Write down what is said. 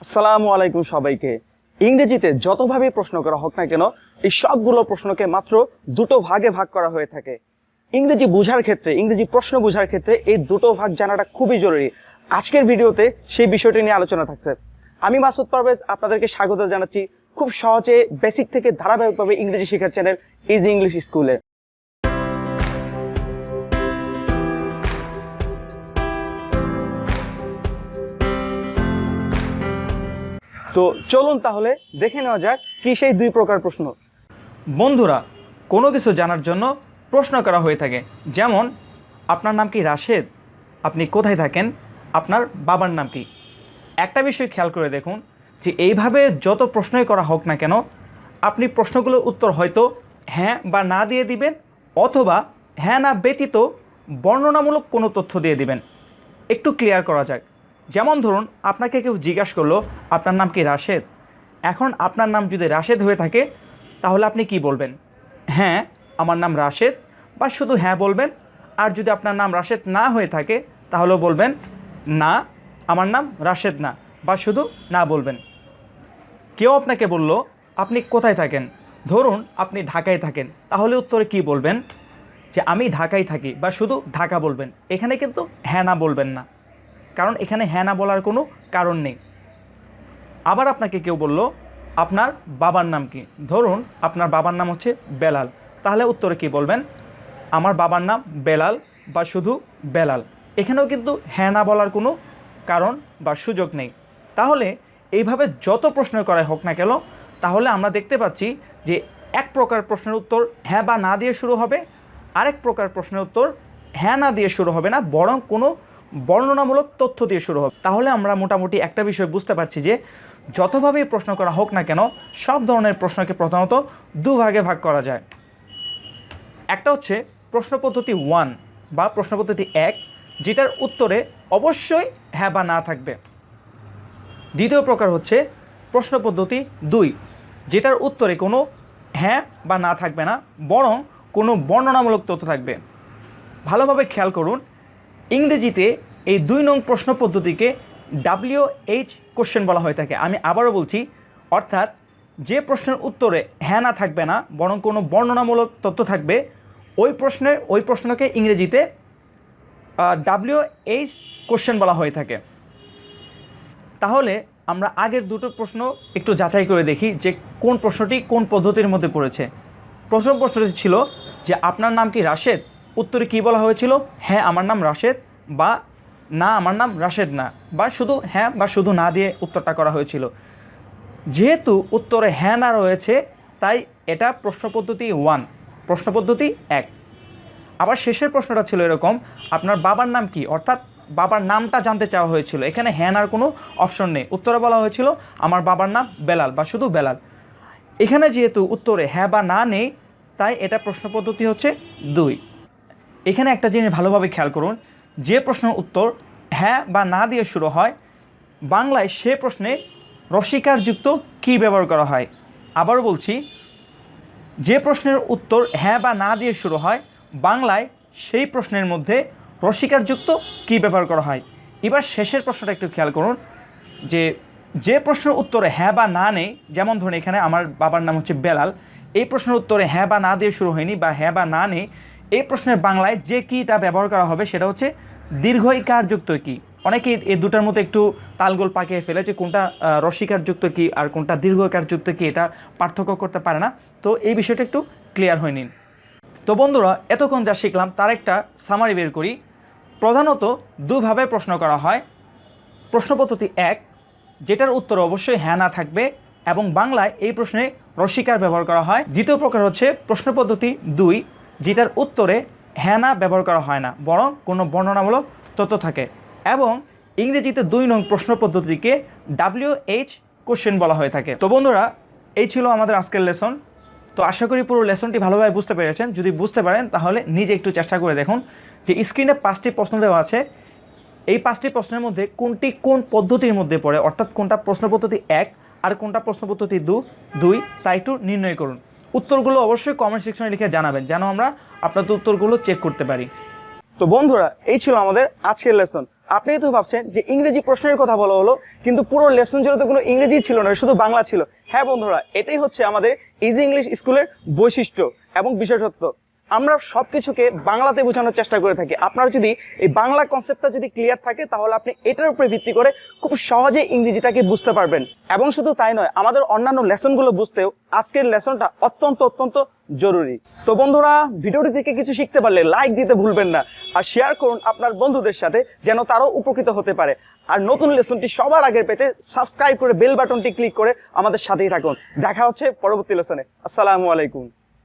আসসালামু আলাইকুম সবাইকে। ইংরেজিতে যতভাবে প্রশ্ন করা হোক না কেন, এই সবগুলো প্রশ্নকে মাত্র দুটো ভাগে ভাগ করা হয়ে থাকে। ইংরেজি বোঝার ক্ষেত্রে, ইংরেজি প্রশ্ন বোঝার ক্ষেত্রে এই দুটো ভাগ জানাটা খুবই জরুরি। আজকের ভিডিওতে সেই বিষয়টি নিয়ে আলোচনা থাকছে। আমি মাসুদ পারভেজ আপনাদেরকে স্বাগত জানাচ্ছি খুব সহজে বেসিক থেকে ধারাবাহিকভাবে ইংরেজি শেখার চ্যানেল ইজি ইংলিশ স্কুলে। তো চলুন তাহলে দেখে নেওয়া যাক কি সেই দুই প্রকার প্রশ্ন। বন্ধুরা, কোনো কিছু জানার জন্য প্রশ্ন করা হয়ে থাকে, যেমন আপনার নাম কি রাশেদ, আপনি কোথায় থাকেন, আপনার বাবার নাম কি। একটা বিষয় খেয়াল করে দেখুন যে এইভাবে যত প্রশ্নই করা হোক না কেন, আপনি প্রশ্নগুলোর উত্তর হয়তো হ্যাঁ বা না দিয়ে দিবেন, অথবা হ্যাঁ না ব্যতীত বর্ণনামূলক কোনো তথ্য দিয়ে দিবেন। একটু ক্লিয়ার করা যাক। যেমন ধরুন, আপনাকে কেউ জিজ্ঞাসা করলো আপনার নাম কি রাশেদ। এখন আপনার নাম যদি রাশেদ হয়ে থাকে তাহলে আপনি কি বলবেন? হ্যাঁ, আমার নাম রাশেদ, বা শুধু হ্যাঁ বলবেন। আর যদি আপনার নাম রাশেদ না হয়ে থাকে তাহলেও বলবেন না, আমার নাম রাশেদ না, বা শুধু না বলবেন। কেউ আপনাকে বলল আপনি কোথায় থাকেন, ধরুন আপনি ঢাকায় থাকেন, তাহলে উত্তরে কি বলবেন? যে আমি ঢাকায় থাকি, বা শুধু ঢাকা বলবেন। এখানে কিন্তু হ্যাঁ না বলবেন না, কারণ এখানে হ্যাঁ না বলার কোনো কারণ নেই। আবার আপনাকে কেউ বলল আপনার বাবার নাম কি, ধরুন আপনার বাবার নাম হচ্ছে বেলাল, তাহলে উত্তরে কি বলবেন? আমার বাবার নাম বেলাল, বা শুধু বেলাল। এখানেও কিন্তু হ্যাঁ না বলার কোনো কারণ বা সুযোগ নেই। তাহলে এইভাবে যত প্রশ্ন করা হোক না কেন, তাহলে আমরা দেখতে পাচ্ছি যে এক প্রকার প্রশ্নের উত্তর হ্যাঁ বা না দিয়ে শুরু হবে, আরেক প্রকার প্রশ্নের উত্তর হ্যাঁ না দিয়ে শুরু হবে না, বরং কোনো বর্ণনামূলক তথ্য দিয়ে শুরু হবে। তাহলে আমরা মোটামুটি একটা বিষয় বুঝতে পারছি যে যতভাবেই প্রশ্ন করা হোক না কেন, সব ধরনের প্রশ্নকে প্রধানত দুভাগে ভাগ করা যায়। একটা হচ্ছে প্রশ্ন পদ্ধতি 1 বা প্রশ্ন পদ্ধতি 1, যেটার উত্তরে অবশ্যই হ্যাঁ বা না থাকবে। দ্বিতীয় প্রকার হচ্ছে প্রশ্ন পদ্ধতি 2, যেটার উত্তরে কোনো হ্যাঁ বা না থাকবে না, বরং কোনো বর্ণনামূলক তথ্য থাকবে। ভালোভাবে খেয়াল করুন, ইংরেজিতে এই 2 নং প্রশ্ন পদ্ধতিকে WH কোশ্চেন বলা হয়ে থাকে। আমি আবারও বলছি, অর্থাৎ যে প্রশ্নের উত্তরে হ্যাঁ না থাকবে না, বরং কোনো বর্ণনামূলক তথ্য থাকবে, ওই প্রশ্নকে ইংরেজিতে WH কোশ্চেন বলা হয়ে থাকে। তাহলে আমরা আগের দুটো প্রশ্ন একটু যাচাই করে দেখি যে কোন প্রশ্নটি কোন পদ্ধতির মধ্যে পড়েছে। প্রথম প্রশ্নটি ছিল যে আপনার নাম কি রাশেদ, উত্তরে কী বলা হয়েছিল? হ্যাঁ, আমার নাম রাশেদ, বা না, আমার নাম রাশেদ না, বা শুধু হ্যাঁ বা শুধু না দিয়ে উত্তরটা করা হয়েছিল। যেহেতু উত্তরে হ্যাঁ না রয়েছে, তাই এটা প্রশ্ন পদ্ধতি 1, প্রশ্ন পদ্ধতি 1। আবার শেষের প্রশ্নটা ছিল এরকম, আপনার বাবার নাম কি, অর্থাৎ বাবার নামটা জানতে চাওয়া হয়েছিল। এখানে হ্যাঁ নার কোনো অপশন নেই, উত্তরে বলা হয়েছিল আমার বাবার নাম বেলাল, বা শুধু বেলাল। এখানে যেহেতু উত্তরে হ্যাঁ বা না নেই, তাই এটা প্রশ্ন পদ্ধতি হচ্ছে 2। এখানে একটা জিনিস ভালোভাবে খেয়াল করুন, যে প্রশ্নের উত্তর হ্যাঁ বা না দিয়ে শুরু হয়, বাংলায় সে প্রশ্নে রসিকারযুক্ত কী ব্যবহার করা হয়। আবারও বলছি, যে প্রশ্নের উত্তর হ্যাঁ বা না দিয়ে শুরু হয়, বাংলায় সেই প্রশ্নের মধ্যে রসিকারযুক্ত কী ব্যবহার করা হয়। এবার শেষের প্রশ্নটা একটু খেয়াল করুন, যে প্রশ্নের উত্তরে হ্যাঁ বা না নেই, যেমন ধরুন এখানে আমার বাবার নাম হচ্ছে বেলাল, এই প্রশ্নের উত্তরে হ্যাঁ বা না দিয়ে শুরু হয়নি, বা হ্যাঁ বা না নেই, এই প্রশ্নের বাংলায় যে কীটা ব্যবহার করা হবে সেটা হচ্ছে দীর্ঘ ইকারযুক্ত কী। অনেকেই এই দুটার মধ্যে একটু তালগোল পাকিয়ে ফেলে যে কোনটা রসিকারযুক্ত কী আর কোনটা দীর্ঘ ইকারযুক্ত কী, এটা পার্থক্য করতে পারে না। তো এই বিষয়টা একটু ক্লিয়ার হয়ে নিন। তো বন্ধুরা, এতক্ষণ যা শিখলাম তার একটা সামারি বের করি। প্রধানত দুভাবে প্রশ্ন করা হয়। প্রশ্ন পদ্ধতি 1, যেটার উত্তর অবশ্যই হ্যাঁ না থাকবে, এবং বাংলায় এই প্রশ্নে রসিকার ব্যবহার করা হয়। দ্বিতীয় প্রকার হচ্ছে প্রশ্ন পদ্ধতি 2, যেটার উত্তরে হ্যাঁ না ব্যবহার করা হয় না, বরং কোনো বর্ণনামূলক তথ্য থাকে। এবং ইংরেজিতে 2 নং প্রশ্ন পদ্ধতিকে WH কোশ্চেন বলা হয়ে থাকে। তো বন্ধুরা, এই ছিল আমাদের আজকের লেসন। তো আশা করি পুরো লেসনটি ভালোভাবে বুঝতে পেরেছেন। যদি বুঝতে পারেন তাহলে নিজে একটু চেষ্টা করে দেখুন যে স্ক্রিনে 5টি প্রশ্ন দেওয়া আছে, এই 5টি প্রশ্নের মধ্যে কোনটি কোন পদ্ধতির মধ্যে পড়ে, অর্থাৎ কোনটা প্রশ্ন পদ্ধতি 1 আর কোনটা প্রশ্ন পদ্ধতি 2, তা একটু নির্ণয় করুন। উত্তরগুলো অবশ্যই কমেন্ট সেকশনে লিখে জানাবেন, যেন আমরা আপনাদের উত্তরগুলো চেক করতে পারি। তো বন্ধুরা, এই ছিল আমাদের আজকের লেসন। আপনি তো ভাবছেন যে ইংরেজি প্রশ্নের কথা বলা হলো, কিন্তু পুরো লেসন জুড়ে তো কোনো ইংরেজি ছিল না, শুধু বাংলা ছিল। হ্যাঁ বন্ধুরা, এটাই হচ্ছে আমাদের ইজি ইংলিশ স্কুলের বৈশিষ্ট্য এবং বিশেষত্ব। আমরা সবকিছুকে বাংলাতে বোঝানোর চেষ্টা করে থাকি। আপনার যদি এই বাংলা কনসেপ্টটা যদি ক্লিয়ার থাকে, তাহলে আপনি এটার উপরে ভিত্তি করে খুব সহজে ইংরেজিটাকে বুঝতে পারবেন। এবং শুধু তাই নয়, আমাদের অন্যান্য লেসনগুলো বুঝতেও আজকের লেসনটা অত্যন্ত অত্যন্ত জরুরি। তো বন্ধুরা, ভিডিওটি থেকে কিছু শিখতে পারলে লাইক দিতে ভুলবেন না, আর শেয়ার করুন আপনার বন্ধুদের সাথে, যেন তারাও উপকৃত হতে পারে। আর নতুন লেসনটি সবার আগে পেতে সাবস্ক্রাইব করে বেল বাটনটি ক্লিক করে আমাদের সাথেই থাকুন। দেখা হচ্ছে পরবর্তী লেসনে। আসসালামু আলাইকুম।